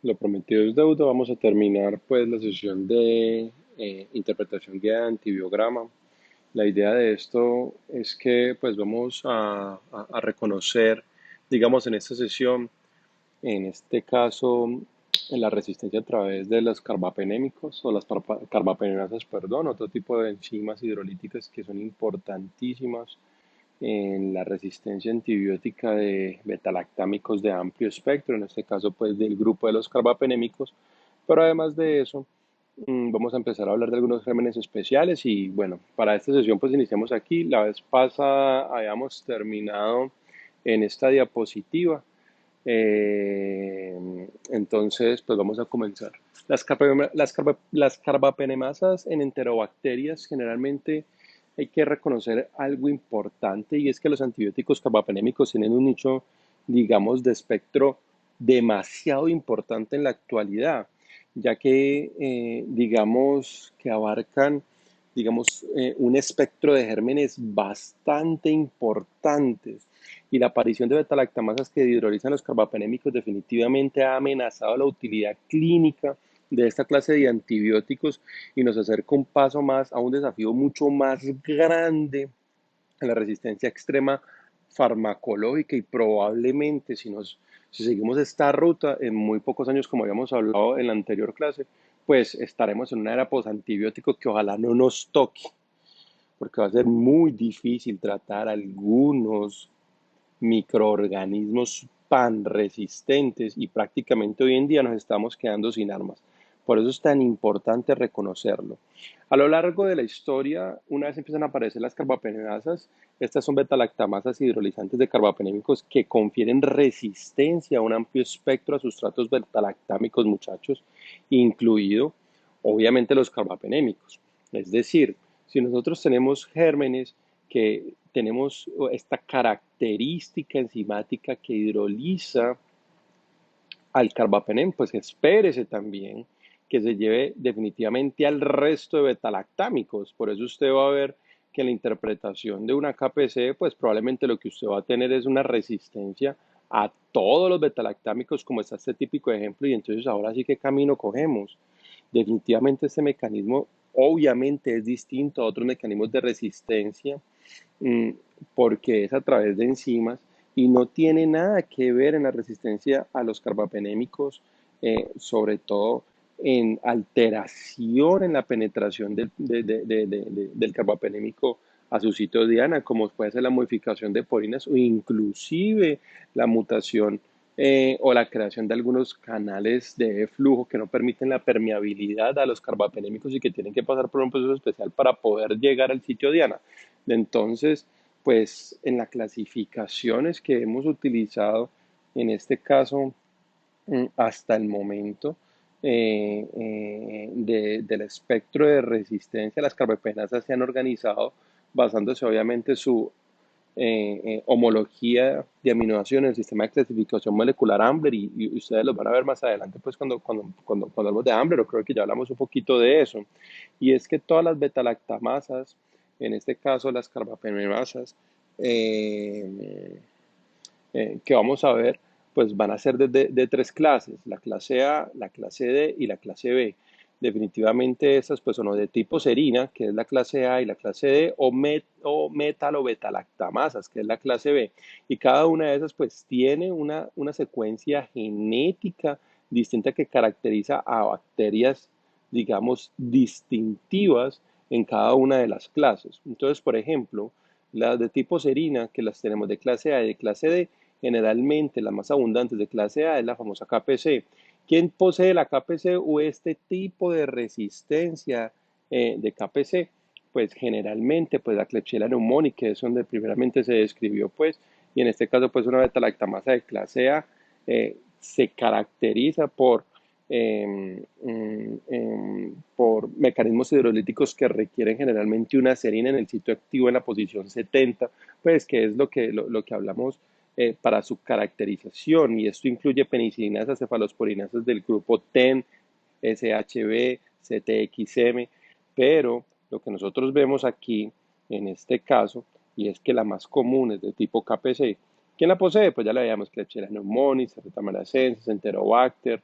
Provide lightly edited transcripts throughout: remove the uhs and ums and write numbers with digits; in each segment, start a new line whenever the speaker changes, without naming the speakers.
Lo prometido es deuda. Vamos a terminar pues la sesión de interpretación guiada de antibiograma. La idea de esto es que pues vamos a reconocer, digamos en esta sesión, en este caso, en la resistencia a través de los carbapenémicos o las carbapenemasas, perdón, otro tipo de enzimas hidrolíticas que son importantísimas en la resistencia antibiótica de betalactámicos de amplio espectro, en este caso pues del grupo de los carbapenémicos, pero además de eso vamos a empezar a hablar de algunos gérmenes especiales y bueno, para esta sesión pues iniciamos aquí. La vez pasada habíamos terminado en esta diapositiva, entonces pues vamos a comenzar. Las carbapenemasas en enterobacterias generalmente hay que reconocer algo importante y es que los antibióticos carbapenémicos tienen un nicho, digamos, de espectro demasiado importante en la actualidad, ya que, digamos, que abarcan, digamos, un espectro de gérmenes bastante importantes. Y la aparición de betalactamasas que hidrolizan los carbapenémicos definitivamente ha amenazado la utilidad clínica de esta clase de antibióticos y nos acerca un paso más a un desafío mucho más grande en la resistencia extrema farmacológica y probablemente si seguimos esta ruta en muy pocos años, como habíamos hablado en la anterior clase, pues estaremos en una era posantibiótico que ojalá no nos toque, porque va a ser muy difícil tratar algunos microorganismos pan resistentes y prácticamente hoy en día nos estamos quedando sin armas. Por eso es tan importante reconocerlo. A lo largo de la historia, una vez empiezan a aparecer las carbapenemasas, estas son betalactamasas hidrolizantes de carbapenémicos que confieren resistencia a un amplio espectro de sustratos betalactámicos, muchachos, incluido obviamente los carbapenémicos. Es decir, si nosotros tenemos gérmenes que tenemos esta característica enzimática que hidroliza al carbapenem, pues espérese también que se lleve definitivamente al resto de betalactámicos. Por eso usted va a ver que en la interpretación de una KPC, pues probablemente lo que usted va a tener es una resistencia a todos los betalactámicos, como está este típico ejemplo, y entonces ahora sí qué camino cogemos. Definitivamente este mecanismo obviamente es distinto a otros mecanismos de resistencia mm, porque es a través de enzimas y no tiene nada que ver en la resistencia a los carbapenémicos, sobre todo en alteración en la penetración del carbapenémico a su sitio diana, como puede ser la modificación de porinas o inclusive la mutación o la creación de algunos canales de flujo que no permiten la permeabilidad a los carbapenémicos y que tienen que pasar por un proceso especial para poder llegar al sitio diana. Entonces, pues en las clasificaciones que hemos utilizado, en este caso, hasta el momento, del espectro de resistencia, las carbapenemasas se han organizado basándose obviamente su homología de aminoácidos en el sistema de clasificación molecular Ambler y ustedes lo van a ver más adelante pues cuando hablamos de Ambler, o creo que ya hablamos un poquito de eso, y es que todas las betalactamasas, en este caso las carbapenemasas, eh, que vamos a ver, pues van a ser de tres clases, la clase A, la clase D y la clase B. Definitivamente estas pues son o de tipo serina, que es la clase A y la clase D, o metalobetalactamasas, que es la clase B. Y cada una de esas pues tiene una secuencia genética distinta que caracteriza a bacterias, digamos, distintivas en cada una de las clases. Entonces, por ejemplo, las de tipo serina, que las tenemos de clase A y de clase D, generalmente las más abundantes de clase A es la famosa KPC. ¿Quién posee la KPC o este tipo de resistencia de KPC? Pues generalmente pues la Klebsiella pneumoniae, que es donde primeramente se describió, pues, y en este caso pues una beta-lactamasa de clase A se caracteriza por mecanismos hidrolíticos que requieren generalmente una serina en el sitio activo en la posición 70, pues que es lo que hablamos para su caracterización, y esto incluye penicilinasas, cefalosporinasas del grupo TEN, SHB, CTXM, pero lo que nosotros vemos aquí en este caso, y es que la más común es de tipo KPC. ¿Quién la posee? Pues ya la veíamos, Klebsiella pneumoniae, Cercospora, Enterobacter,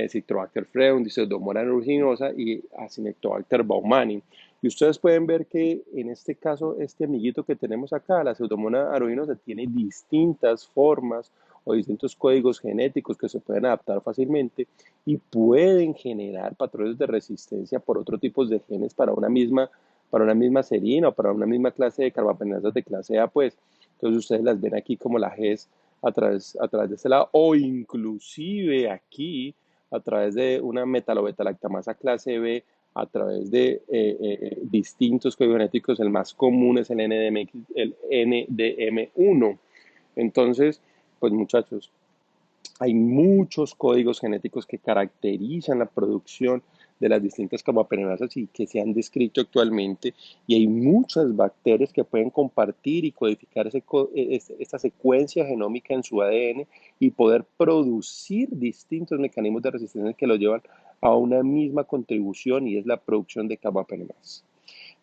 Citrobacter freundis, Pseudomonas aeruginosa y Acinetobacter baumannii. Y ustedes pueden ver que en este caso, este amiguito que tenemos acá, la Pseudomonas aeruginosa, tiene distintas formas o distintos códigos genéticos que se pueden adaptar fácilmente y pueden generar patrones de resistencia por otros tipos de genes para una misma serina o para una misma clase de carbapenemasas de clase A, pues. Entonces ustedes las ven aquí como la GES a través de este lado, o inclusive aquí a través de una metalobetalactamasa clase B, a través de distintos códigos genéticos. El más común es el NDM1. Entonces, pues muchachos, hay muchos códigos genéticos que caracterizan la producción de las distintas carbapenemasas y que se han descrito actualmente, y hay muchas bacterias que pueden compartir y codificar esta secuencia genómica en su ADN y poder producir distintos mecanismos de resistencia que lo llevan a una misma contribución, y es la producción de carbapenemasas.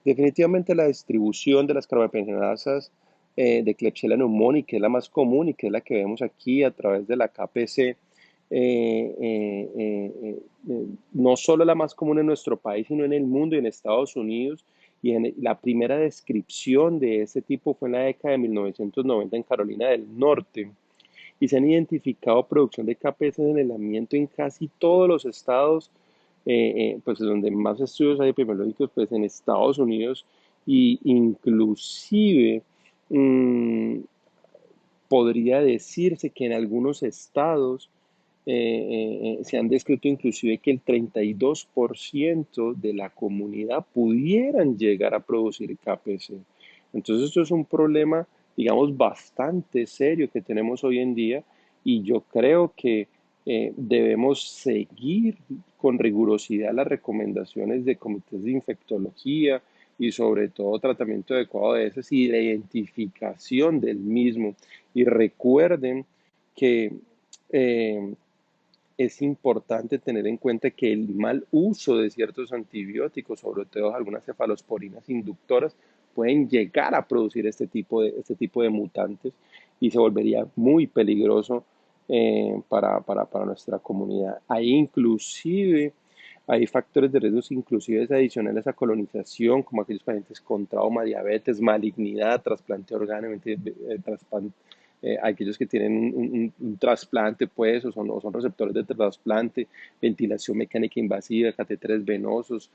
Definitivamente la distribución de las carbapenemasas de Klebsiella pneumoniae, que es la más común y que es la que vemos aquí a través de la KPC, no solo la más común en nuestro país, sino en el mundo y en Estados Unidos. Y la primera descripción de este tipo fue en la década de 1990 en Carolina del Norte. Y se han identificado producción de KPC en el ambiente en casi todos los estados, pues donde más estudios hay epidemiológicos, pues en Estados Unidos, y inclusive mmm, podría decirse que en algunos estados se han descrito inclusive que el 32% de la comunidad pudieran llegar a producir KPC. Entonces esto es un problema, digamos, bastante serio que tenemos hoy en día, y yo creo que debemos seguir con rigurosidad las recomendaciones de comités de infectología y sobre todo tratamiento adecuado de heces y la identificación del mismo. Y recuerden que eh, es importante tener en cuenta que el mal uso de ciertos antibióticos, sobre todo algunas cefalosporinas inductoras, pueden llegar a producir este tipo de mutantes, y se volvería muy peligroso para nuestra comunidad. Hay factores de riesgo inclusive adicionales a colonización, como aquellos pacientes con trauma, diabetes, malignidad, trasplante orgánico, aquellos que tienen un trasplante, pues, o son receptores de trasplante, ventilación mecánica invasiva, catéteres venosos,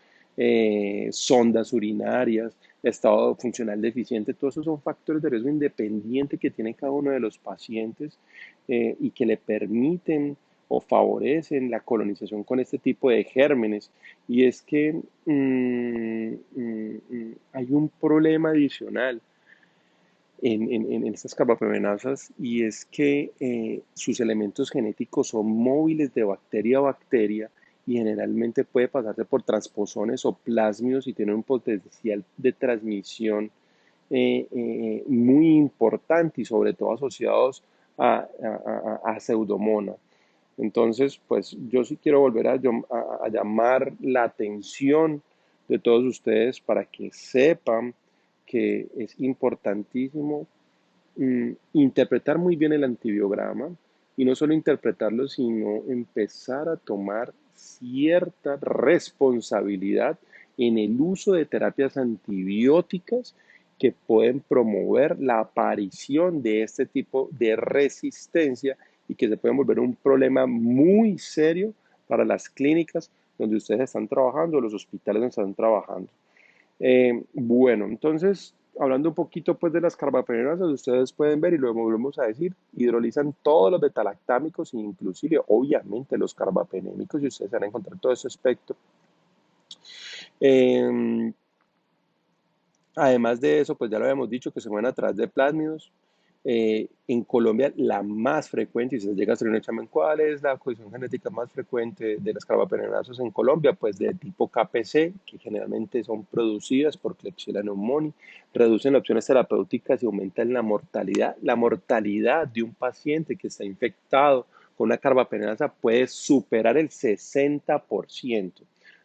sondas urinarias, estado funcional deficiente. Todos esos son factores de riesgo independiente que tiene cada uno de los pacientes y que le permiten o favorecen la colonización con este tipo de gérmenes. Y es que hay un problema adicional en estas carbapenemasas, y es que sus elementos genéticos son móviles de bacteria a bacteria, y generalmente puede pasarse por transposones o plásmidos y tiene un potencial de transmisión muy importante, y sobre todo asociados a Pseudomonas. Entonces, pues yo sí quiero volver a llamar la atención de todos ustedes para que sepan que es importantísimo interpretar muy bien el antibiograma, y no solo interpretarlo, sino empezar a tomar cierta responsabilidad en el uso de terapias antibióticas que pueden promover la aparición de este tipo de resistencia, y que se pueden volver un problema muy serio para las clínicas donde ustedes están trabajando, los hospitales donde están trabajando. Bueno, entonces, hablando un poquito pues de las carbapenemasas, ustedes pueden ver, y lo volvemos a decir, hidrolizan todos los betalactámicos, inclusive obviamente los carbapenémicos, y ustedes van a encontrar todo ese aspecto. Eh, Además de eso, pues ya lo habíamos dicho, que se mueven a través de plásmidos. En Colombia, la más frecuente, y si se llega a hacer un examen, ¿cuál es la codificación genética más frecuente de las carbapenemasas en Colombia? Pues de tipo KPC, que generalmente son producidas por Klebsiella pneumoniae, reducen las opciones terapéuticas y aumentan la mortalidad. La mortalidad de un paciente que está infectado con una carbapenemasa puede superar el 60%. Entonces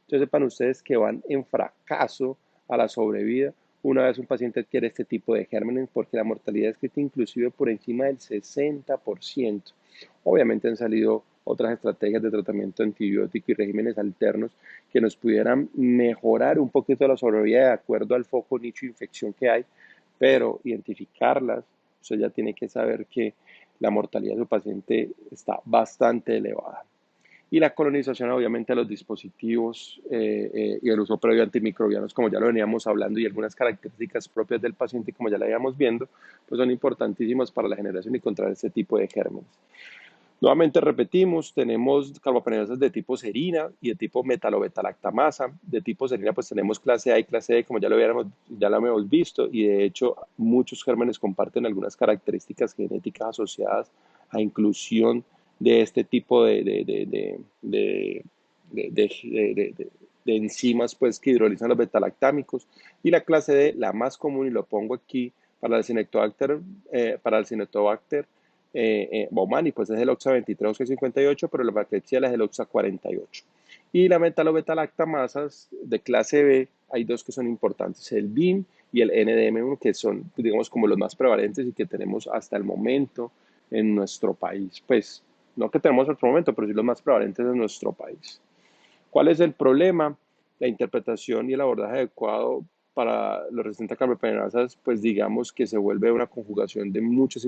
sepan ustedes que van en fracaso a la sobrevida una vez un paciente adquiere este tipo de gérmenes, porque la mortalidad es que inclusive por encima del 60%. Obviamente han salido otras estrategias de tratamiento antibiótico y regímenes alternos que nos pudieran mejorar un poquito la sobrevida de acuerdo al foco nicho de infección que hay, pero identificarlas, usted ya tiene que saber que la mortalidad de su paciente está bastante elevada. Y la colonización, obviamente, de los dispositivos y el uso previo de antimicrobianos, como ya lo veníamos hablando, y algunas características propias del paciente, como ya la íbamos viendo, pues son importantísimas para la generación y contra este tipo de gérmenes. Nuevamente repetimos, tenemos carbapenemasas de tipo serina y de tipo metalobetalactamasa. De tipo serina pues tenemos clase A y clase D, como ya lo habíamos visto, y de hecho muchos gérmenes comparten algunas características genéticas asociadas a inclusión de este tipo de enzimas pues, que hidrolizan los betalactámicos. Y la clase D, la más común, y lo pongo aquí para el Cinetobacter Baumani, pues es el OXA 23 oxa 58, pero la Bacteriella es el OXA 48. Y la metalobetalactamasas de clase B, hay dos que son importantes, el BIM y el NDM1, que son, digamos, como los más prevalentes y que tenemos hasta el momento en nuestro país. Pues, no que tenemos en otro momento, pero sí los más prevalentes en nuestro país. ¿Cuál es el problema? La interpretación y el abordaje adecuado para los resistentes a carbapenemasas, pues digamos que se vuelve una conjugación de muchos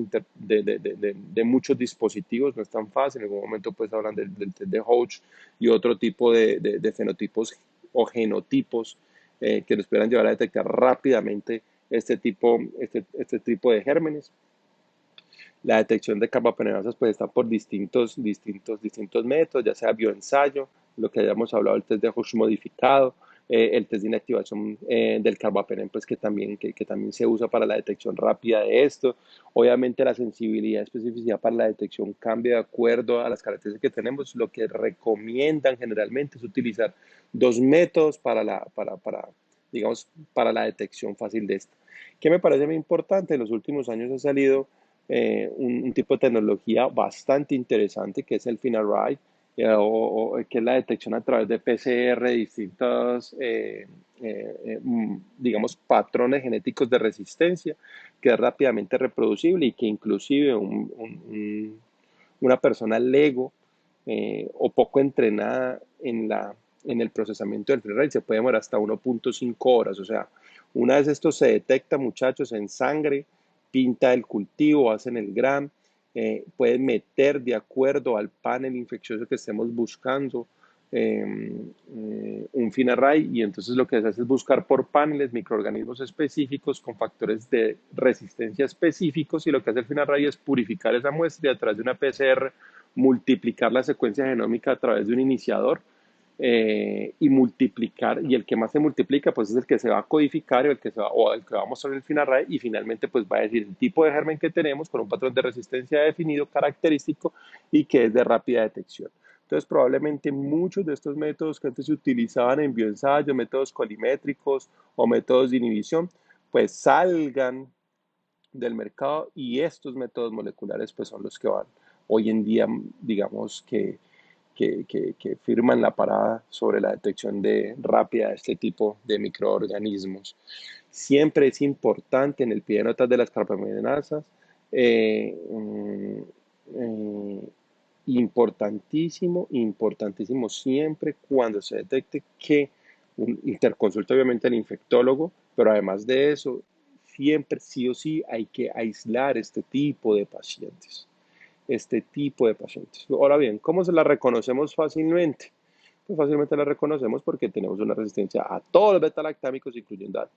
dispositivos, no es tan fácil, en algún momento pues hablan del test de Hodge y otro tipo de fenotipos o genotipos que nos puedan llevar a detectar rápidamente este tipo de gérmenes. La detección de carbapenemasas pues está por distintos métodos, ya sea bioensayo, lo que hayamos hablado, el test de Hodge modificado, el test de inactivación del carbapenem, pues que también se usa para la detección rápida de esto. Obviamente la sensibilidad y especificidad para la detección cambia de acuerdo a las características que tenemos. Lo que recomiendan generalmente es utilizar dos métodos digamos, para la detección fácil de esta. ¿Qué me parece muy importante? En los últimos años ha salido un tipo de tecnología bastante interesante que es el FINARRAY, que es la detección a través de PCR de distintos, digamos, patrones genéticos de resistencia, que es rápidamente reproducible y que inclusive una persona lego o poco entrenada en el procesamiento del FINARRAY se puede demorar hasta 1.5 horas. O sea, una vez esto se detecta, muchachos, en sangre, pinta el cultivo, hacen el gram, pueden meter de acuerdo al panel infeccioso que estemos buscando un FINARRAY, y entonces lo que se hace es buscar por paneles microorganismos específicos con factores de resistencia específicos, y lo que hace el FINARRAY es purificar esa muestra y a través de una PCR multiplicar la secuencia genómica a través de un iniciador y multiplicar, y el que más se multiplica pues es el que se va a codificar o el que va a mostrar el FINARRAY, y finalmente pues va a decir el tipo de germen que tenemos con un patrón de resistencia definido, característico y que es de rápida detección. Entonces probablemente muchos de estos métodos que antes se utilizaban en bioensayo, métodos colimétricos o métodos de inhibición, pues salgan del mercado, y estos métodos moleculares pues son los que van hoy en día, digamos que firman la parada sobre la detección rápida de este tipo de microorganismos. Siempre es importante en el pie de notas de las carbapenemasas, eh, eh, importantísimo siempre cuando se detecte que interconsulta obviamente al infectólogo, pero además de eso, siempre sí o sí hay que aislar este tipo de pacientes. Ahora bien, ¿cómo se la reconocemos fácilmente? Pues fácilmente la reconocemos porque tenemos una resistencia a todos los betalactámicos, incluyendo a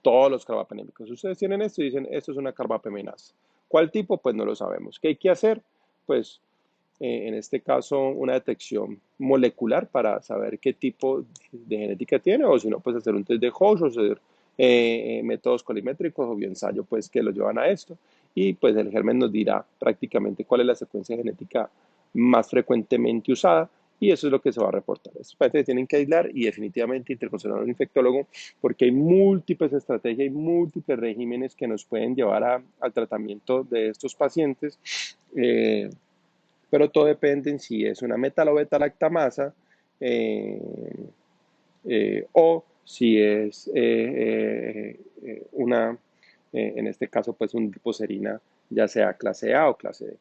todos los carbapenémicos. Ustedes tienen esto y dicen, esto es una carbapemenasa. ¿Cuál tipo? Pues no lo sabemos. ¿Qué hay que hacer? Pues en este caso una detección molecular para saber qué tipo de genética tiene, o si no, pues hacer un test de Hodge o hacer métodos colimétricos o bioensayo, pues que lo llevan a esto, y pues el germen nos dirá prácticamente cuál es la secuencia genética más frecuentemente usada, y eso es lo que se va a reportar. Estos pacientes tienen que aislar y definitivamente interconsultar a un infectólogo, porque hay múltiples estrategias y múltiples regímenes que nos pueden llevar al tratamiento de estos pacientes. Pero todo depende en si es una metalobetalactamasa eh, o si es en este caso, pues un tipo serina, ya sea clase A o clase D.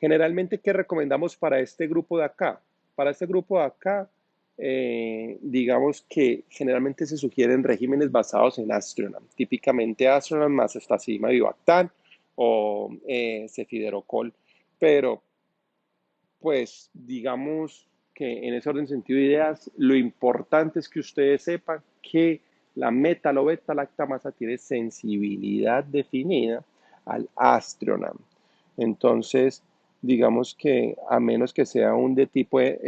Generalmente, ¿qué recomendamos para este grupo de acá? Para este grupo de acá, digamos que generalmente se sugieren regímenes basados en Astronom, típicamente Astronom más Estacima Vivactan o Cefiderocol, pero pues digamos que en ese orden de sentido de ideas, lo importante es que ustedes sepan que la metal o beta-lactamasa tiene sensibilidad definida al Astronom. Entonces, digamos que a menos que sea un de tipo MBL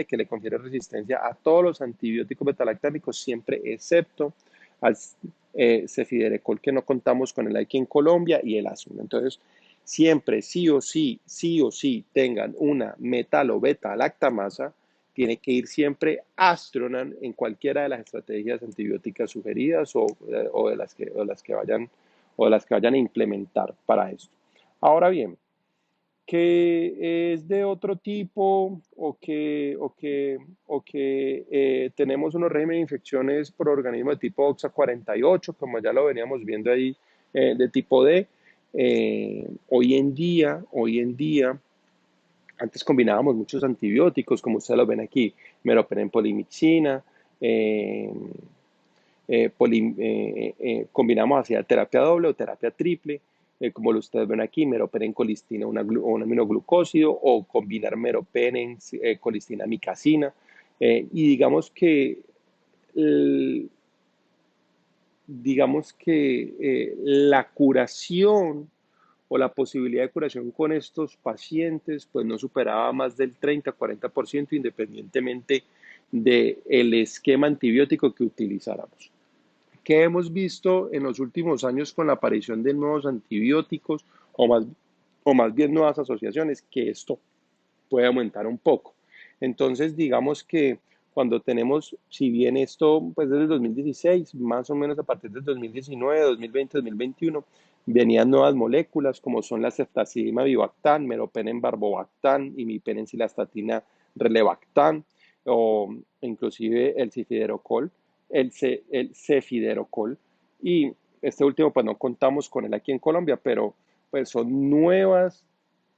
que le confiere resistencia a todos los antibióticos beta-lactámicos, siempre excepto al cefiderecol que no contamos con él aquí en Colombia y el Asuna. Entonces, siempre sí o sí tengan una metal o beta lactamasa, tiene que ir siempre Astronan en cualquiera de las estrategias antibióticas sugeridas o de las que vayan a implementar para esto. Ahora bien, que es de otro tipo o que tenemos unos regímenes de infecciones por organismo de tipo OXA48, como ya lo veníamos viendo ahí, de tipo D. Hoy en día, antes combinábamos muchos antibióticos, como ustedes lo ven aquí, meropenem polimixina, eh, combinamos hacia terapia doble o terapia triple, como ustedes ven aquí, meropenem colistina, un aminoglucósido, o combinar meropenem colistina micacina. Y el- digamos que la curación o la posibilidad de curación con estos pacientes pues no superaba más del 30-40% independientemente del esquema antibiótico que utilizáramos. ¿Qué hemos visto en los últimos años con la aparición de nuevos antibióticos o más bien nuevas asociaciones? Que esto puede aumentar un poco. Entonces, digamos que cuando tenemos, si bien esto, pues desde el 2016, más o menos a partir del 2019, 2020, 2021, venían nuevas moléculas como son la ceftazidima vivactan, meropenem barbobactan, imipenem-cilastatina relebactan, o inclusive el cifiderocol, el cefiderocol, y este último pues no contamos con él aquí en Colombia, pero pues son nuevas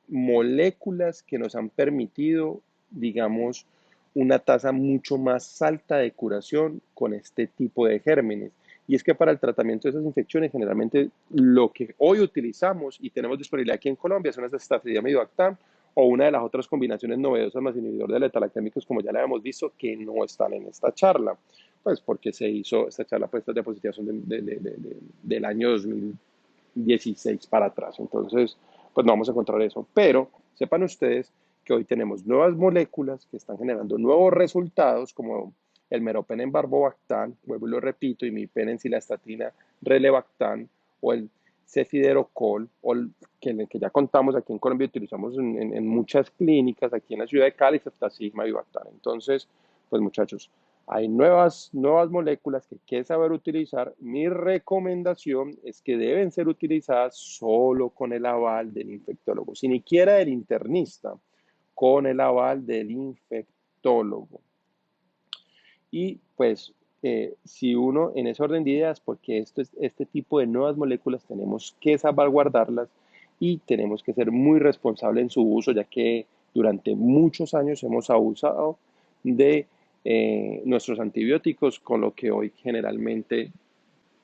moléculas que nos han permitido, digamos, una tasa mucho más alta de curación con este tipo de gérmenes. Y es que para el tratamiento de esas infecciones, generalmente lo que hoy utilizamos y tenemos disponibilidad aquí en Colombia son las Staphylococcus aureus o una de las otras combinaciones novedosas más inhibidor de letalactámicos, como ya la hemos visto, que no están en esta charla. Pues porque se hizo esta charla, pues estas diapositivas son del año 2016 para atrás. Entonces, pues no vamos a encontrar eso. Pero sepan ustedes que hoy tenemos nuevas moléculas que están generando nuevos resultados, como el meropenem barbobactan, vuelvo y lo repito, y mi penicilestatina relebactan, o el cefiderocol, que ya contamos aquí en Colombia, utilizamos en muchas clínicas, aquí en la ciudad de Cali, ceftazigma vivactan. Entonces, pues muchachos, hay nuevas moléculas que hay que saber utilizar. Mi recomendación es que deben ser utilizadas solo con el aval del infectólogo, si ni siquiera del internista, con el aval del infectólogo. Y pues si uno en ese orden de ideas, porque este tipo de nuevas moléculas tenemos que salvaguardarlas y tenemos que ser muy responsables en su uso, ya que durante muchos años hemos abusado de nuestros antibióticos, con lo que hoy generalmente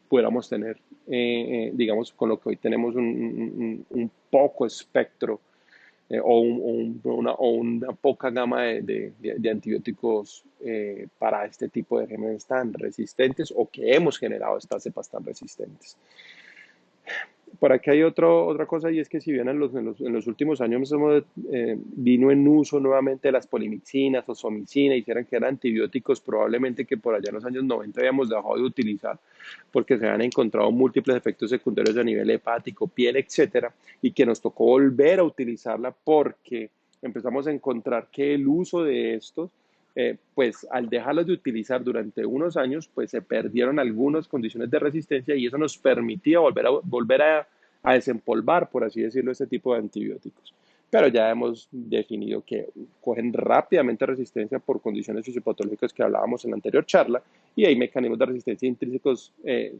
pudiéramos tener, digamos, con lo que hoy tenemos un poco espectro o una poca gama de antibióticos para este tipo de gérmenes tan resistentes o que hemos generado estas cepas tan resistentes. Por aquí hay otra cosa y es que si bien en los últimos años vino en uso nuevamente las polimixinas o somicina, hicieran que eran antibióticos probablemente que por allá en los años 90 habíamos dejado de utilizar porque se han encontrado múltiples efectos secundarios a nivel hepático, piel, etcétera, y que nos tocó volver a utilizarla porque empezamos a encontrar que el uso de estos pues al dejarlos de utilizar durante unos años, pues se perdieron algunas condiciones de resistencia y eso nos permitía volver a desempolvar, por así decirlo, este tipo de antibióticos. Pero ya hemos definido que cogen rápidamente resistencia por condiciones fisiopatológicas que hablábamos en la anterior charla y hay mecanismos de resistencia intrínsecos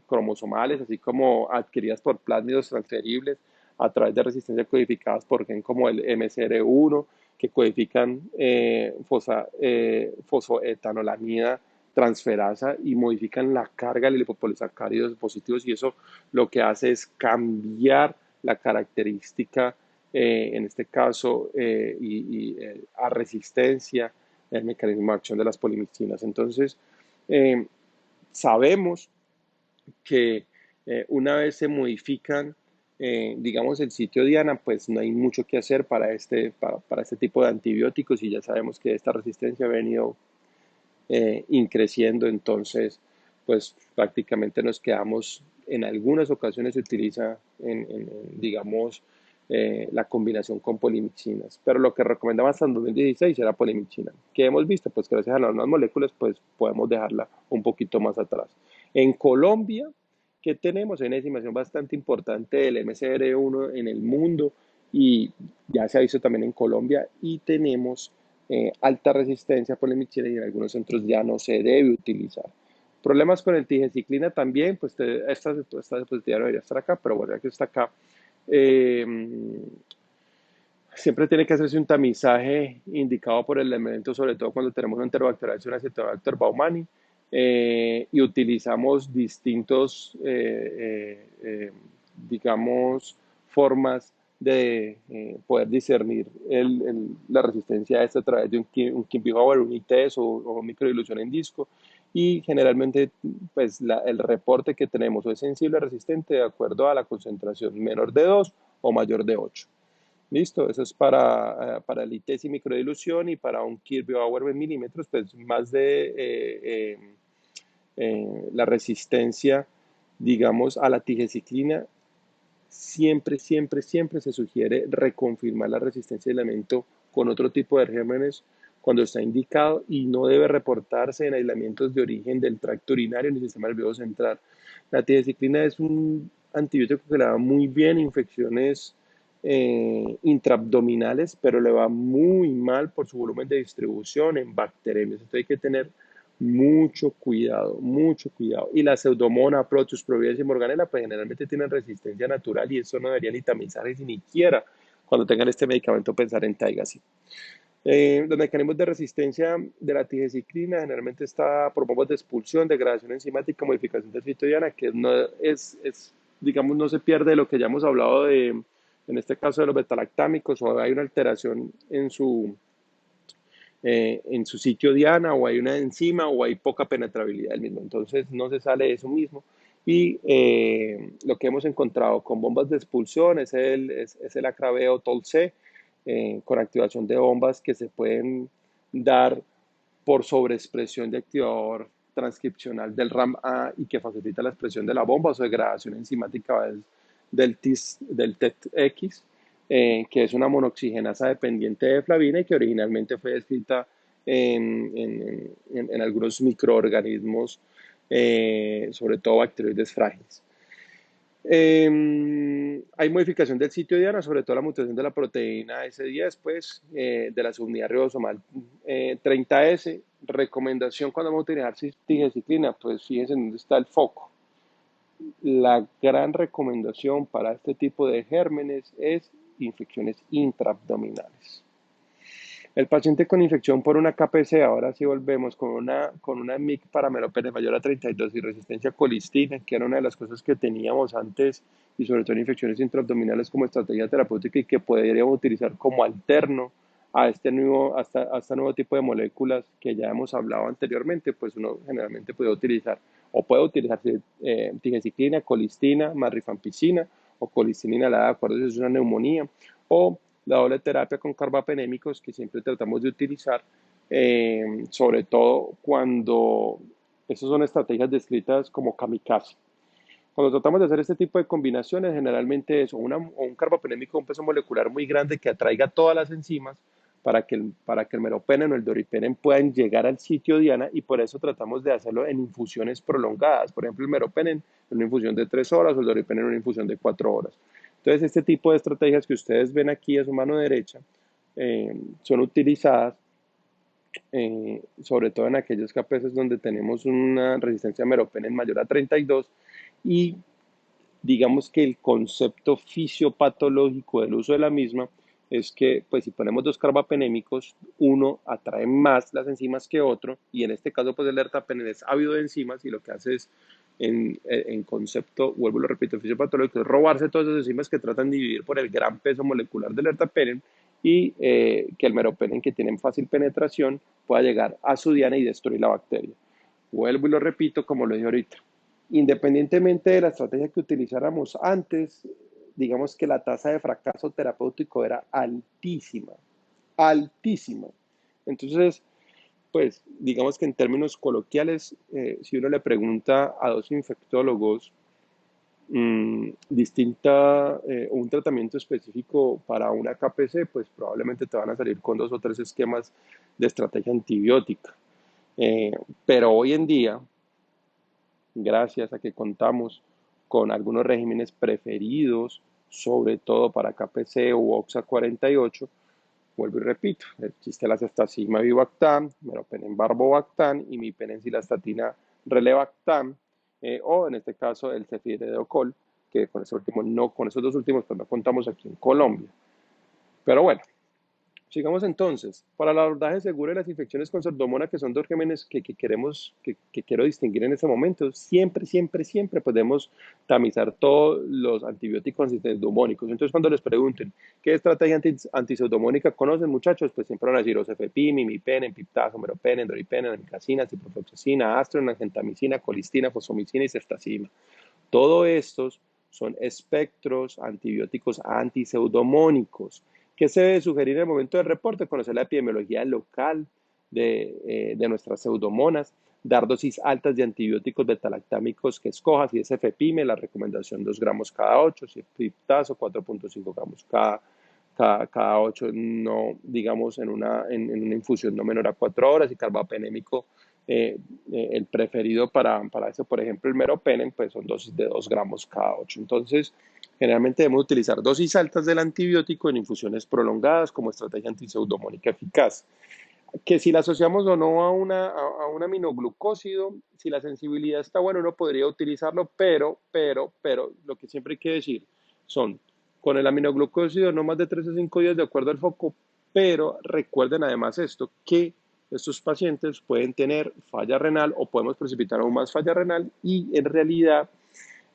cromosomales, así como adquiridas por plásmidos transferibles, a través de resistencia codificadas por gen como el MCR1, que codifican fosfoetanolamina transferasa y modifican la carga de lipopolisacáridos positivos, y eso lo que hace es cambiar la característica, en este caso, a resistencia, el mecanismo de acción de las polimixinas. Entonces, eh, sabemos que una vez se modifican, digamos, el sitio Diana, pues no hay mucho que hacer para este tipo de antibióticos, y ya sabemos que esta resistencia ha venido increciendo. Entonces, pues prácticamente nos quedamos, en algunas ocasiones se utiliza digamos, la combinación con polimixinas, pero lo que recomendaba hasta el 2016 era polimixina. ¿Qué hemos visto? Pues gracias a las nuevas moléculas, pues podemos dejarla un poquito más atrás. En Colombia, ¿qué tenemos? Hay una estimación bastante importante del MCR1 en el mundo, y ya se ha visto también en Colombia, y tenemos alta resistencia por la polimixina, y en algunos centros ya no se debe utilizar. Problemas con el tigecyclina también, pues esta diapositiva no debería estar acá, pero bueno, ya que está acá, eh, siempre tiene que hacerse un tamizaje indicado por el elemento, sobre todo cuando tenemos un enterobacterial, una Acetobacter baumannii, y utilizamos distintos, digamos, formas de poder discernir la resistencia a esta a través de un Kimpy Howard, un ITS o microdilución en disco. Y generalmente, pues el reporte que tenemos es sensible resistente de acuerdo a la concentración menor de 2 o mayor de 8. Listo, eso es para el ITES y microdilución, y para un Kirby Bauer en milímetros, pues más de la resistencia, digamos, a la tigecyclina. Siempre, siempre, siempre se sugiere reconfirmar la resistencia del elemento con otro tipo de gérmenes cuando está indicado, y no debe reportarse en aislamientos de origen del tracto urinario ni sistema nervioso central. La tigecyclina es un antibiótico que le va muy bien en infecciones intraabdominales, pero le va muy mal por su volumen de distribución en bacteremias. Entonces hay que tener mucho cuidado, mucho cuidado. Y la Pseudomonas, Proteus, Providence y Morganella, pues generalmente tienen resistencia natural, y eso no debería ni tamizarse ni siquiera cuando tengan este medicamento pensar en Taigacy. Los mecanismos de resistencia de la tigecyclina generalmente está por bombas de expulsión, degradación enzimática, modificación del fitoidiana, que no digamos, no se pierde de lo que ya hemos hablado en este caso de los betalactámicos, o hay una alteración en su sitio Diana, o hay una enzima, o hay poca penetrabilidad del mismo. Entonces no se sale de eso mismo. Y lo que hemos encontrado con bombas de expulsión es el acraveo TOL-C, con activación de bombas que se pueden dar por sobreexpresión de activador transcripcional del RAM-A, y que facilita la expresión de la bomba, o su degradación enzimática del TET-X, que es una monoxigenasa dependiente de flavina, y que originalmente fue descrita en algunos microorganismos, sobre todo bacteroides frágiles. Hay modificación del sitio Diana, sobre todo la mutación de la proteína S10, pues, de la subunidad ribosomal 30S. Recomendación cuando vamos a utilizar tigecyclina, pues fíjense en dónde está el foco. La gran recomendación para este tipo de gérmenes es infecciones intraabdominales. El paciente con infección por una KPC, ahora sí volvemos con una MIC para meropenes mayor a 32 y resistencia a colistina, que era una de las cosas que teníamos antes, y sobre todo en infecciones intraabdominales como estrategia terapéutica, y que podríamos utilizar como alterno a este nuevo tipo de moléculas que ya hemos hablado anteriormente. Pues uno generalmente puede utilizar tigecyclina, colistina, más rifampicina, o colistina inhalada, de acuerdo si es una neumonía, o la doble terapia con carbapenémicos, que siempre tratamos de utilizar, sobre todo cuando esas son estrategias descritas como kamikaze. Cuando tratamos de hacer este tipo de combinaciones, generalmente es un carbapenémico con un peso molecular muy grande que atraiga todas las enzimas para que el meropenem o el doripenem puedan llegar al sitio Diana, y por eso tratamos de hacerlo en infusiones prolongadas. Por ejemplo, el meropenem en una infusión de 3 horas, o el doripenem en una infusión de 4 horas. Entonces, este tipo de estrategias que ustedes ven aquí a su mano derecha son utilizadas sobre todo en aquellos KPS donde tenemos una resistencia a meropenem mayor a 32, y digamos que el concepto fisiopatológico del uso de la misma es que, pues si ponemos dos carbapenémicos, uno atrae más las enzimas que otro, y en este caso, pues el ertapenem es ávido de enzimas, y lo que hace es, en concepto, vuelvo y lo repito, fisiopatológico, es robarse todas esas enzimas que tratan de dividir por el gran peso molecular del ertapenem, y que el meropenem, que tiene fácil penetración, pueda llegar a su diana y destruir la bacteria. Vuelvo y lo repito, como lo dije ahorita. Independientemente de la estrategia que utilizáramos antes, digamos que la tasa de fracaso terapéutico era altísima, altísima. Entonces, pues, digamos que en términos coloquiales, si uno le pregunta a dos infectólogos un tratamiento específico para una KPC, pues probablemente te van a salir con dos o tres esquemas de estrategia antibiótica. Eh, pero hoy en día, gracias a que contamos con algunos regímenes preferidos, sobre todo para KPC u OXA48, vuelvo y repito, existe la ceftaxima vivactam, meropenem barbobactam y mipenem-cilastatina relebactam, o en este caso el cefiderocol, que con, ese último no, con esos dos últimos pues no contamos aquí en Colombia. Pero bueno, sigamos entonces. Para el abordaje seguro de las infecciones con Pseudomonas, que son dos gérmenes que quiero distinguir en este momento, siempre podemos tamizar todos los antibióticos antipseudomónicos. Entonces, cuando les pregunten qué estrategia antipseudomónica conocen, muchachos, pues siempre van a decir ocefepim, imipenem, piptazo, meropenem, doripenem, amikacina, ciprofloxacina, astron, gentamicina, colistina, fosfomicina y ceftazima. Todos estos son espectros antibióticos antipseudomónicos. ¿Qué se debe sugerir en el momento del reporte? Conocer la epidemiología local de nuestras pseudomonas, dar dosis altas de antibióticos betalactámicos que escojas, si es FPIME, la recomendación 2 gramos cada 8, si es piptazo 4.5 gramos cada 8, no, digamos, en una infusión no menor a 4 horas, y carbapenémico, el preferido para eso, por ejemplo, el meropenem, pues son dosis de 2 gramos cada 8. Entonces, generalmente debemos utilizar dosis altas del antibiótico en infusiones prolongadas como estrategia antipseudomónica eficaz. Que si la asociamos o no a un aminoglucósido, si la sensibilidad está buena, uno podría utilizarlo, pero, lo que siempre hay que decir son, con el aminoglucósido no más de 3 a 5 días de acuerdo al foco, pero recuerden además esto, que estos pacientes pueden tener falla renal o podemos precipitar aún más falla renal, y en realidad,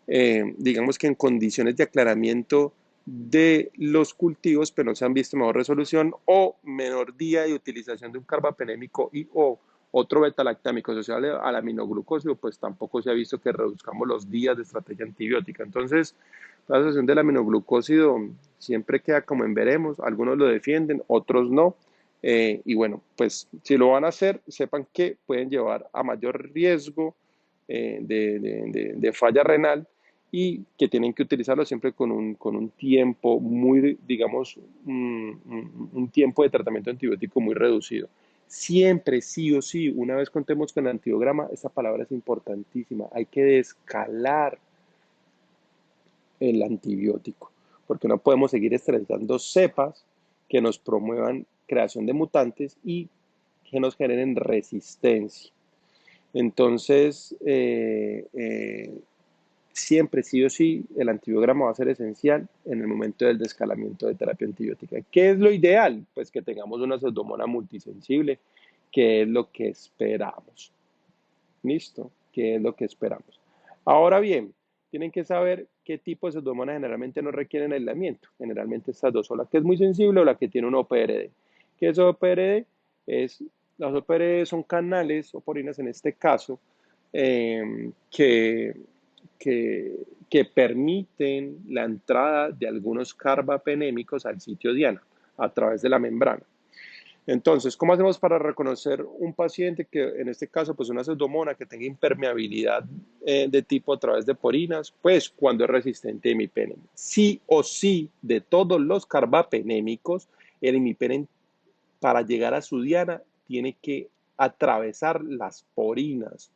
digamos que en condiciones de aclaramiento de los cultivos, pero no se han visto mejor resolución o menor día de utilización de un carbapenémico y o otro betalactámico asociado al aminoglucósido, pues tampoco se ha visto que reduzcamos los días de estrategia antibiótica. Entonces, la asociación del aminoglucósido siempre queda como en veremos, algunos lo defienden, otros no. Y bueno, pues si lo van a hacer, sepan que pueden llevar a mayor riesgo de falla renal, y que tienen que utilizarlo siempre con un tiempo muy, digamos, un tiempo de tratamiento antibiótico muy reducido. Siempre, sí o sí, una vez contemos con el antibiograma, esa palabra es importantísima. Hay que descalar el antibiótico, porque no podemos seguir estresando cepas que nos promuevan creación de mutantes y que nos generen resistencia. Entonces, siempre, sí o sí, el antibiograma va a ser esencial en el momento del descalamiento de terapia antibiótica. ¿Qué es lo ideal? Pues que tengamos una pseudomona multisensible, que es lo que esperamos. ¿Listo? ¿Qué es lo que esperamos? Ahora bien, tienen que saber qué tipo de pseudomonas generalmente no requieren aislamiento. Generalmente estas dos, o la que es muy sensible o la que tiene un OPRD. ¿Qué es OPRD? Las OPRD son canales o porinas en este caso, que que permiten la entrada de algunos carbapenémicos al sitio diana a través de la membrana. Entonces, ¿cómo hacemos para reconocer un paciente que, en este caso, pues una pseudomona que tenga impermeabilidad de tipo a través de porinas? Pues cuando es resistente a imipenem. Sí o sí, de todos los carbapenémicos, el imipenem, para llegar a su diana, tiene que atravesar las porinas.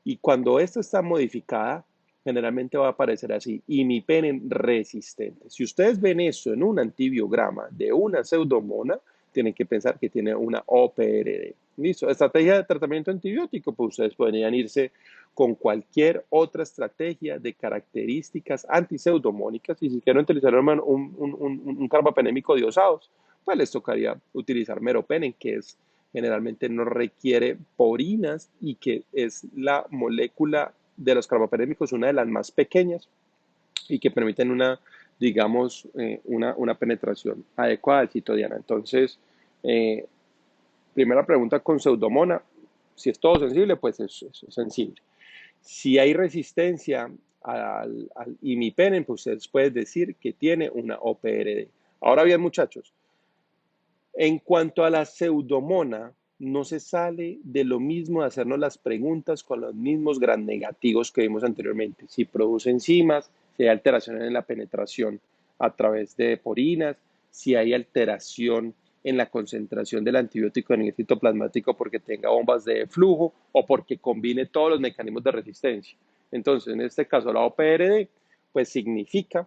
Y cuando esta está modificada, generalmente va a aparecer así, imipenem resistente. Si ustedes ven eso en un antibiograma de una pseudomona, tienen que pensar que tiene una OPRD. Listo. Estrategia de tratamiento antibiótico, pues ustedes podrían irse con cualquier otra estrategia de características antiseudomónicas y si quieren utilizar un carbapenémico diosados, pues les tocaría utilizar meropenem, que es generalmente no requiere porinas y que es la molécula de los carbapenémicos una de las más pequeñas y que permiten digamos, una penetración adecuada del citodiana. Entonces, eh, primera pregunta con pseudomona, si es todo sensible, pues es sensible. Si hay resistencia al imipenem, pues ustedes pueden decir que tiene una OPRD. Ahora bien, muchachos, en cuanto a la pseudomona, no se sale de lo mismo de hacernos las preguntas con los mismos gram negativos que vimos anteriormente. Si produce enzimas, si hay alteraciones en la penetración a través de porinas, si hay alteración en la concentración del antibiótico en el citoplasmático porque tenga bombas de flujo o porque combine todos los mecanismos de resistencia. Entonces, en este caso, la OPRD, pues significa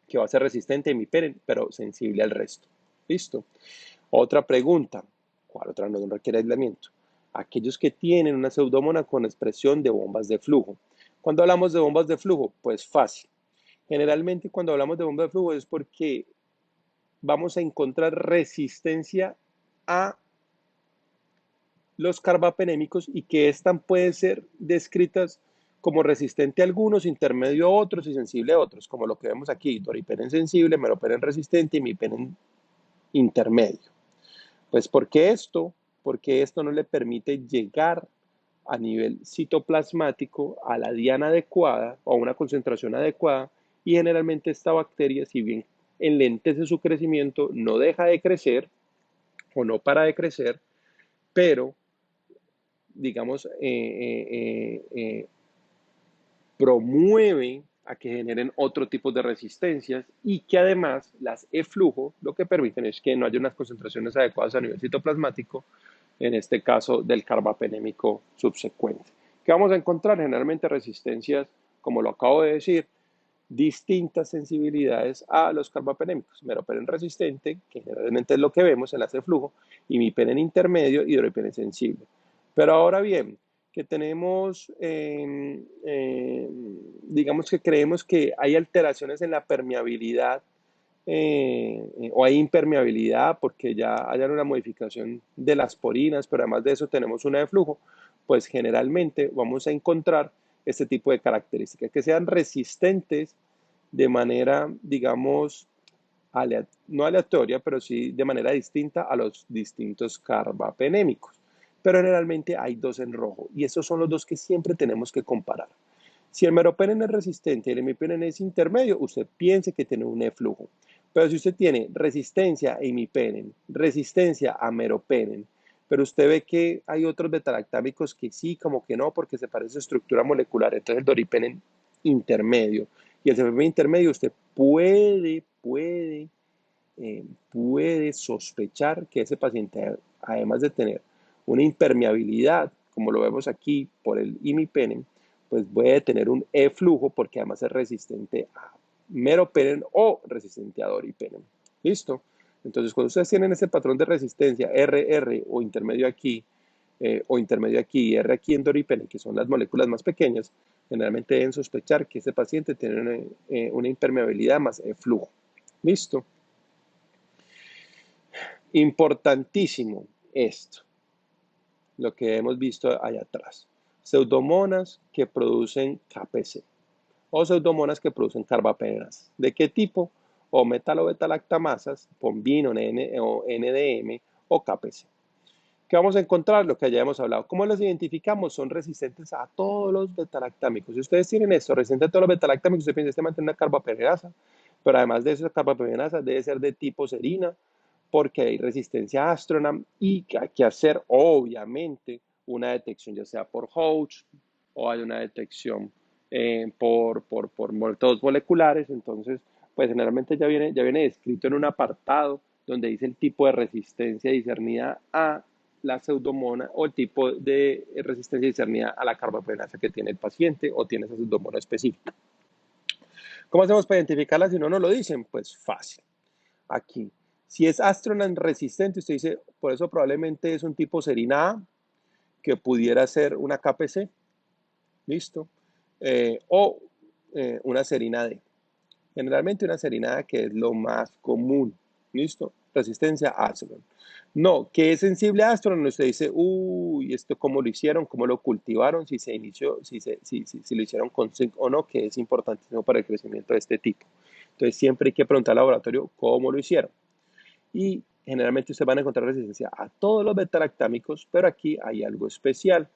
que va a ser resistente a imipenem, pero sensible al resto. ¿Listo? Otra pregunta. ¿Cuál otra no requiere aislamiento? Aquellos que tienen una pseudomona con expresión de bombas de flujo. Cuando hablamos de bombas de flujo, pues fácil. Generalmente cuando hablamos de bombas de flujo es porque vamos a encontrar resistencia a los carbapenémicos y que éstas pueden ser descritas como resistente a algunos, intermedio a otros y sensible a otros, como lo que vemos aquí, doripenem sensible, meropenem resistente y imipenem intermedio. Pues ¿por qué esto? Porque esto no le permite llegar a nivel citoplasmático a la diana adecuada o a una concentración adecuada y generalmente esta bacteria, si bien enlentece su crecimiento, no deja de crecer o no para de crecer, pero digamos, promueve a que generen otro tipo de resistencias y que además las eflujo lo que permiten es que no haya unas concentraciones adecuadas a nivel citoplasmático, en este caso del carbapenémico subsecuente. ¿Qué vamos a encontrar? Generalmente resistencias, como lo acabo de decir, distintas sensibilidades a los carbapenémicos. Meropenem resistente, que generalmente es lo que vemos en las eflujo, y imipenem intermedio y doripenem sensible. Pero ahora bien, que tenemos, digamos que creemos que hay alteraciones en la permeabilidad o hay impermeabilidad porque ya hayan una modificación de las porinas, pero además de eso tenemos una de flujo, pues generalmente vamos a encontrar este tipo de características, que sean resistentes de manera, digamos, no aleatoria, pero sí de manera distinta a los distintos carbapenémicos. Pero generalmente hay dos en rojo y esos son los dos que siempre tenemos que comparar. Si el meropenem es resistente y el imipenem es intermedio, usted piense que tiene un eflujo. Pero si usted tiene resistencia a imipenem, resistencia a meropenem, pero usted ve que hay otros betalactámicos que sí, como que no, porque se parece a su estructura molecular, entonces el doripenem intermedio y el CFP intermedio, usted puede sospechar que ese paciente, además de tener una impermeabilidad, como lo vemos aquí por el imipenem, pues puede tener un eflujo porque además es resistente a meropenem o resistente a doripenem. ¿Listo? Entonces, cuando ustedes tienen ese patrón de resistencia RR o intermedio aquí y R aquí en doripenem, que son las moléculas más pequeñas, generalmente deben sospechar que ese paciente tiene una impermeabilidad más eflujo. ¿Listo? Importantísimo esto, lo que hemos visto allá atrás. Pseudomonas que producen KPC o pseudomonas que producen carbapeneras. ¿De qué tipo? O metalobetalactamasas, pombino o NDM o KPC. ¿Qué vamos a encontrar? Lo que ya hemos hablado. ¿Cómo los identificamos? Son resistentes a todos los betalactámicos. Si ustedes tienen esto, resistente a todos los betalactámicos, usted piensa que mantiene una carbapenerasa, pero además de eso, esa carbapenerasa debe ser de tipo serina, porque hay resistencia a Astronam y que hay que hacer, obviamente, una detección, ya sea por Hodge o hay una detección por métodos moleculares. Entonces, pues generalmente ya viene descrito en un apartado donde dice el tipo de resistencia discernida a la pseudomona o el tipo de resistencia discernida a la carbapenasa que tiene el paciente o tiene esa pseudomona específica. ¿Cómo hacemos para identificarla si no nos lo dicen? Pues fácil. Aquí, Si es Astronan resistente, usted dice, por eso probablemente es un tipo serina A, que pudiera ser una KPC, ¿listo? O una serina D. Generalmente una serina A, que es lo más común, ¿listo? Resistencia a Astronan. No, que es sensible a Astronan, usted dice, uy, esto cómo lo hicieron, cómo lo cultivaron, si se inició, si lo hicieron con zinc o no, que es importantísimo para el crecimiento de este tipo. Entonces siempre hay que preguntar al laboratorio cómo lo hicieron. Y generalmente ustedes van a encontrar resistencia a todos los betalactámicos, pero aquí hay algo especial,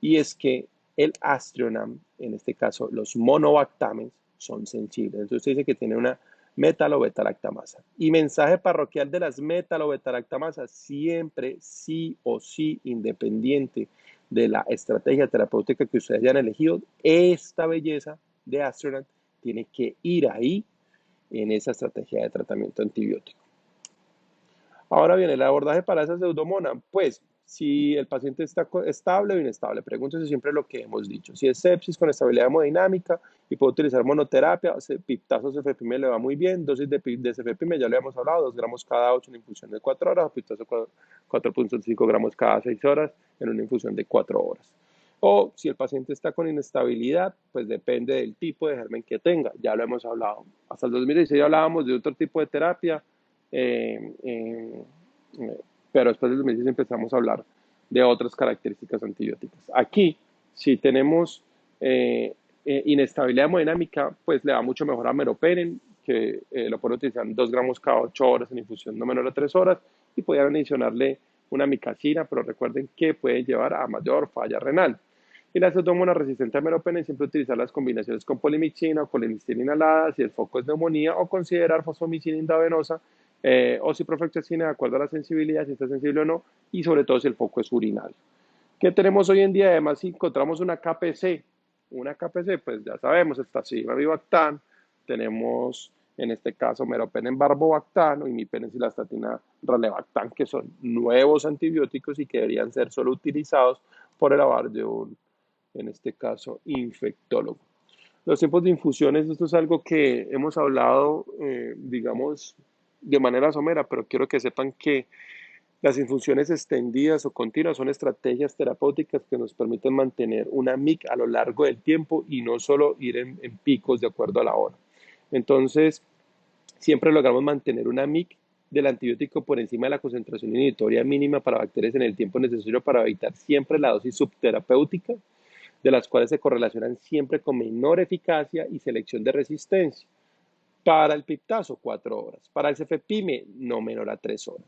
y es que el Astronan, en este caso los monobactames, son sensibles. Entonces usted dice que tiene una metalobetalactamasa. Y mensaje parroquial de las metalobetalactamasas, siempre, sí o sí, independiente de la estrategia terapéutica que ustedes hayan elegido, esta belleza de Astronan tiene que ir ahí en esa estrategia de tratamiento antibiótico. Ahora bien, el abordaje para esa pseudomona, pues si el paciente está estable o inestable, pregúntese siempre lo que hemos dicho. Si es sepsis con estabilidad hemodinámica y puede utilizar monoterapia, piptazo cefepime le va muy bien, dosis de cefepime ya le hemos hablado, 2 gramos cada 8 en infusión de 4 horas, o piptazo 4.5 gramos cada 6 horas en una infusión de 4 horas. O si el paciente está con inestabilidad, pues depende del tipo de germen que tenga, ya lo hemos hablado. Hasta el 2016 hablábamos de otro tipo de terapia, eh, eh, pero después del 2016 empezamos a hablar de otras características antibióticas. Aquí, si tenemos inestabilidad hemodinámica, pues le va mucho mejor a meropenem, que lo pueden utilizar 2 gramos cada 8 horas en infusión no menor a 3 horas, y podrían adicionarle una micacina, pero recuerden que puede llevar a mayor falla renal. Y la pseudomonas resistente a meropenem, siempre utilizar las combinaciones con polimixina o colimixina inhalada si el foco es neumonía, o considerar fosfomicina intravenosa o ciprofloxacina de acuerdo a la sensibilidad, si está sensible o no, y sobre todo si el foco es urinario. ¿Qué tenemos hoy en día? Además, si encontramos una KPC, pues ya sabemos, está Vivactan, tenemos en este caso meropenem barbobactam o imipenicilestatina relebactam, que son nuevos antibióticos y que deberían ser solo utilizados por el aval de un, en este caso, infectólogo. Los tiempos de infusiones, esto es algo que hemos hablado, digamos, de manera somera, pero quiero que sepan que las infusiones extendidas o continuas son estrategias terapéuticas que nos permiten mantener una MIC a lo largo del tiempo y no solo ir en picos de acuerdo a la hora. Entonces, siempre logramos mantener una MIC del antibiótico por encima de la concentración inhibitoria mínima para bacterias en el tiempo necesario para evitar siempre la dosis subterapéutica, de las cuales se correlacionan siempre con menor eficacia y selección de resistencia. Para el piptazo, 4 horas. Para el cefepime, no menor a 3 horas.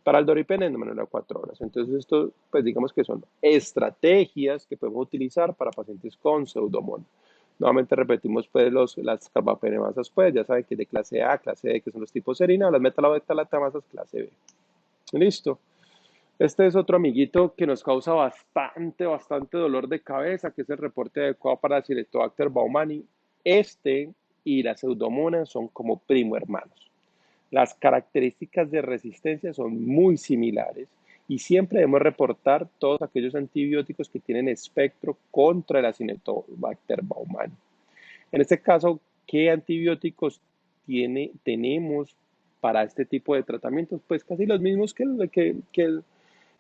Para el doripenem, no menor a 4 horas. Entonces, esto, pues digamos que son estrategias que podemos utilizar para pacientes con pseudomonas. Nuevamente repetimos pues las carbapenemasas, pues ya saben que de clase A, clase D, que son los tipos serina, o las metalobetalamasas clase B. Listo. Este es otro amiguito que nos causa bastante dolor de cabeza, que es el reporte adecuado para Acinetobacter baumannii. Este y la pseudomonas son como primo hermanos. Las características de resistencia son muy similares y siempre debemos reportar todos aquellos antibióticos que tienen espectro contra el Acinetobacter baumannii. En este caso, ¿qué antibióticos tenemos para este tipo de tratamientos? Pues casi los mismos que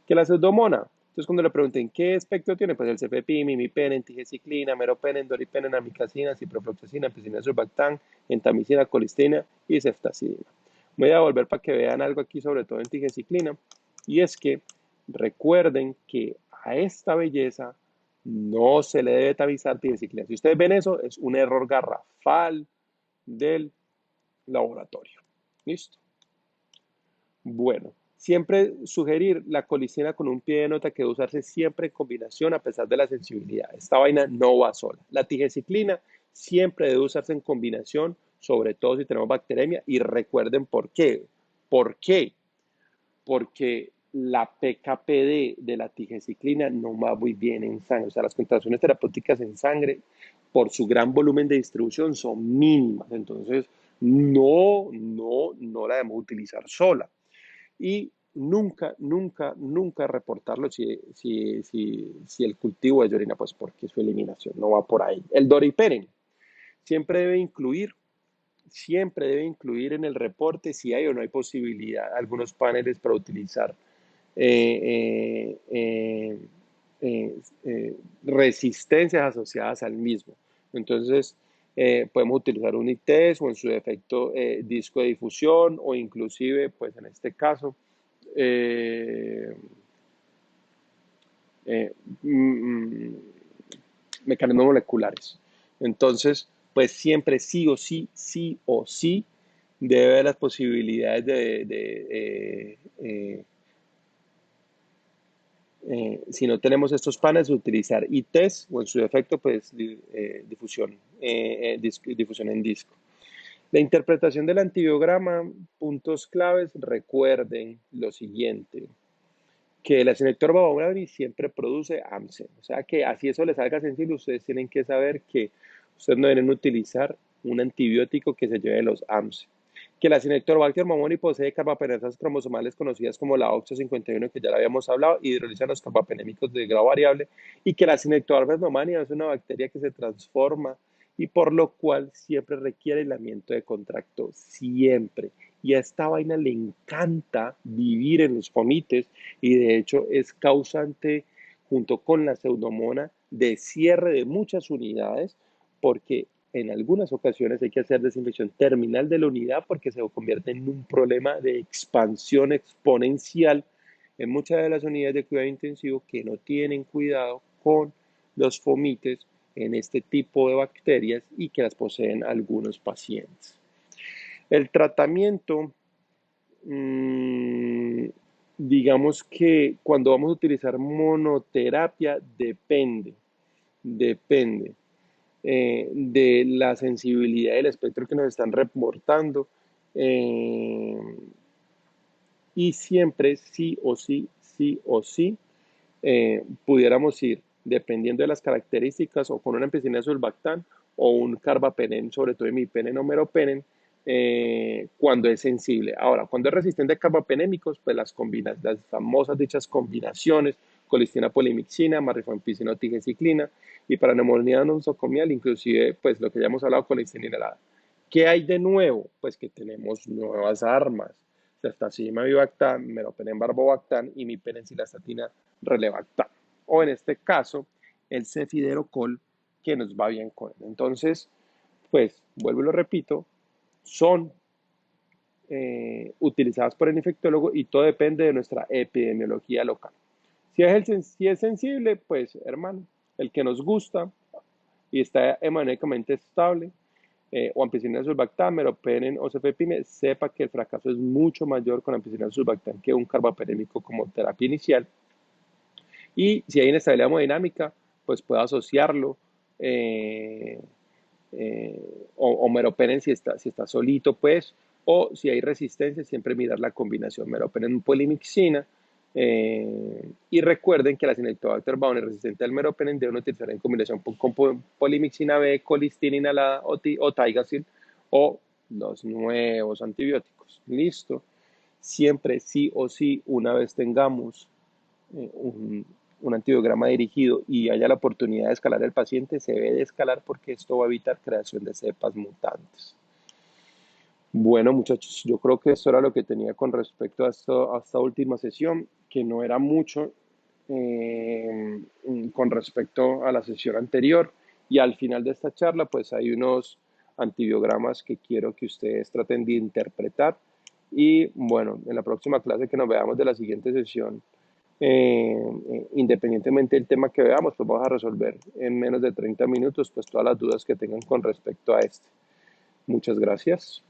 la pseudomona. Entonces, cuando le pregunten qué espectro tiene, pues el cefepime, imipenem, tigeciclina, meropenem, doripenem, amicacina, ciprofloxacina, ampicilina, surfactant, entamicina, colistina y ceftazidima. Voy a volver para que vean algo aquí, sobre todo en tigeciclina, y es que recuerden que a esta belleza no se le debe tamizar tigeciclina. Si ustedes ven eso, es un error garrafal del laboratorio. ¿Listo? Bueno, siempre sugerir la colistina con un pie de nota que debe usarse siempre en combinación a pesar de la sensibilidad. Esta vaina no va sola. La tigeciclina siempre debe usarse en combinación, sobre todo si tenemos bacteremia. Y recuerden por qué. ¿Por qué? Porque la PKPD de la tigeciclina no va muy bien en sangre. O sea, las concentraciones terapéuticas en sangre, por su gran volumen de distribución, son mínimas. Entonces, no la debemos utilizar sola. Y nunca reportarlo si el cultivo es de orina, pues porque su eliminación no va por ahí. El doripenem siempre debe incluir siempre debe incluir en el reporte si hay o no hay posibilidad, algunos paneles para utilizar eh, eh, resistencias asociadas al mismo. Entonces, podemos utilizar un ITES o en su defecto disco de difusión o inclusive, pues en este caso, eh, eh, mm, mecanismos moleculares. Entonces, pues siempre sí o sí, debe haber las posibilidades si no tenemos estos paneles, utilizar ITES o en su defecto, pues difusión en disco. La interpretación del antibiograma, puntos claves, recuerden lo siguiente, que el Acinetobacter baumannii siempre produce AMSE, o sea que así eso les salga sensible, ustedes tienen que saber que ustedes no deben utilizar un antibiótico que se lleve los AMSE. Que la Acinetobacter baumannii posee carbapenemas cromosomales conocidas como la OXO51, que ya la habíamos hablado, y hidrolizan los carbapenémicos de grado variable, y que la Acinetobacter baumannii es una bacteria que se transforma y por lo cual siempre requiere aislamiento de contracto, siempre. Y a esta vaina le encanta vivir en los fomites y de hecho es causante, junto con la pseudomona, de cierre de muchas unidades porque en algunas ocasiones hay que hacer desinfección terminal de la unidad porque se convierte en un problema de expansión exponencial en muchas de las unidades de cuidado intensivo que no tienen cuidado con los fomites en este tipo de bacterias y que las poseen algunos pacientes. El tratamiento, mmm, digamos que cuando vamos a utilizar monoterapia depende de la sensibilidad del espectro que nos están reportando eh, y siempre sí o sí, pudiéramos ir dependiendo de las características o con una ampicilina sulbactam o un carbapenem, sobre todo imipenem o meropenem, cuando es sensible. Ahora, cuando es resistente a carbapenémicos, pues las famosas dichas combinaciones, colistina polimixina, marrifampicina o tigenciclina, y para neumonía nosocomial, inclusive, pues lo que ya hemos hablado, colistina inhalada. ¿Qué hay de nuevo? Pues que tenemos nuevas armas. Ceftazidima avibactam, meropenem barbobactam y mipenicilestatina relevactam. O en este caso, el cefiderocol, que nos va bien con él. Entonces, pues, vuelvo y lo repito, son utilizadas por el infectólogo y todo depende de nuestra epidemiología local. Si es sensible, pues, hermano, el que nos gusta y está hemodinamicamente estable, o ampicilina sulbactam, meropenem o cefepime, sepa que el fracaso es mucho mayor con ampicilina sulbactam que un carbapenémico como terapia inicial. Y si hay inestabilidad hemodinámica, pues puede asociarlo eh, o meropenem si está solito, pues, o si hay resistencia, siempre mirar la combinación meropenem polimixina. Y recuerden que la Acinetobacter baumannii resistente al meropenem deben utilizar en combinación con polimixina B, colistina inhalada o Tigasil o los nuevos antibióticos. Listo. Siempre sí o sí, una vez tengamos un antibiograma dirigido y haya la oportunidad de escalar el paciente, se debe de escalar porque esto va a evitar creación de cepas mutantes. Bueno, muchachos, yo creo que eso era lo que tenía con respecto a esta última sesión, que no era mucho eh, con respecto a la sesión anterior. Y al final de esta charla, pues hay unos antibiogramas que quiero que ustedes traten de interpretar. Y bueno, en la próxima clase que nos veamos de la siguiente sesión, independientemente del tema que veamos, pues vamos a resolver en menos de 30 minutos pues todas las dudas que tengan con respecto a este. Muchas gracias.